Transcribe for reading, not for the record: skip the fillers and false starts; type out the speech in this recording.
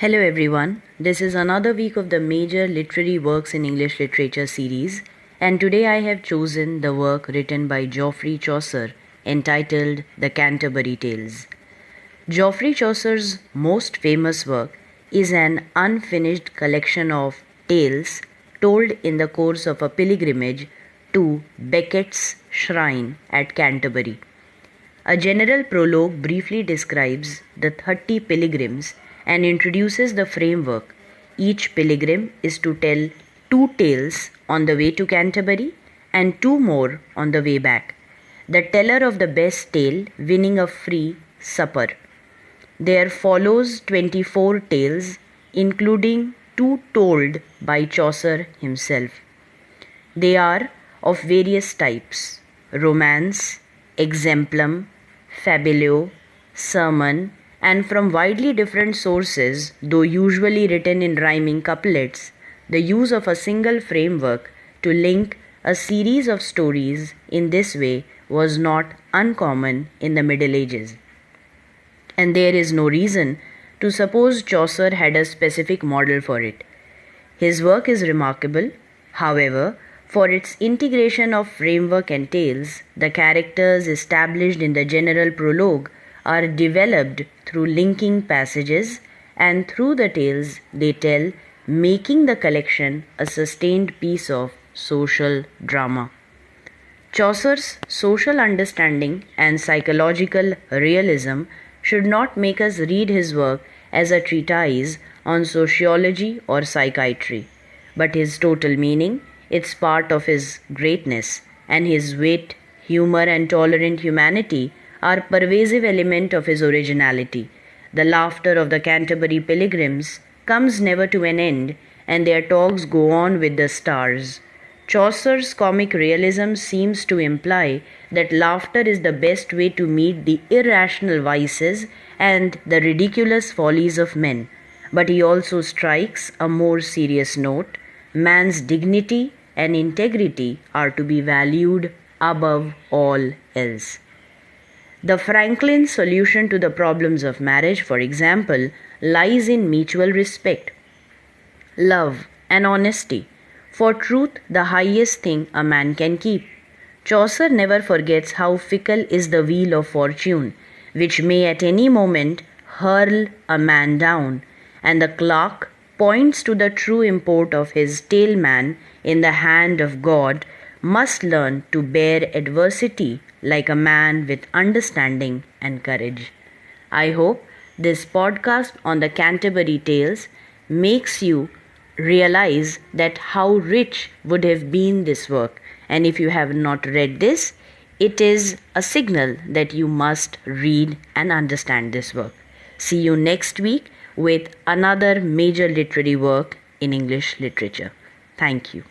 Hello everyone, this is another week of the major literary works in English literature series, and today I have chosen the work written by Geoffrey Chaucer entitled The Canterbury Tales. Geoffrey Chaucer's most famous work is an unfinished collection of tales told in the course of a pilgrimage to Becket's shrine at Canterbury. A general prologue briefly describes the 30 pilgrims and introduces the framework. Each pilgrim is to tell 2 tales on the way to Canterbury and 2 more on the way back, the teller of the best tale winning a free supper. There follows 24 tales, including 2 told by Chaucer himself. They are of various types: romance, exemplum, fabuleo, sermon, and from widely different sources, though usually written in rhyming couplets. The use of a single framework to link a series of stories in this way was not uncommon in the Middle Ages. And there is no reason to suppose Chaucer had a specific model for it. His work is remarkable, however, for its integration of framework and tales. The characters established in the general prologue are developed through linking passages, and through the tales they tell, making the collection a sustained piece of social drama. Chaucer's social understanding and psychological realism should not make us read his work as a treatise on sociology or psychiatry, but his total meaning, its part of his greatness, and his wit, humor, and tolerant humanity are pervasive element of his originality. The laughter of the Canterbury pilgrims comes never to an end, and their talks go on with the stars. Chaucer's comic realism seems to imply that laughter is the best way to meet the irrational vices and the ridiculous follies of men. But he also strikes a more serious note. Man's dignity and integrity are to be valued above all else. The Franklin solution to the problems of marriage, for example, lies in mutual respect, love, and honesty. For truth, the highest thing a man can keep. Chaucer never forgets how fickle is the wheel of fortune, which may at any moment hurl a man down, and the clerk points to the true import of his taleman in the hand of God must learn to bear adversity like a man with understanding and courage. I hope this podcast on the Canterbury Tales makes you realize that how rich would have been this work, and if you have not read this, it is a signal that you must read and understand this work. See you next week with another major literary work in English literature. Thank you.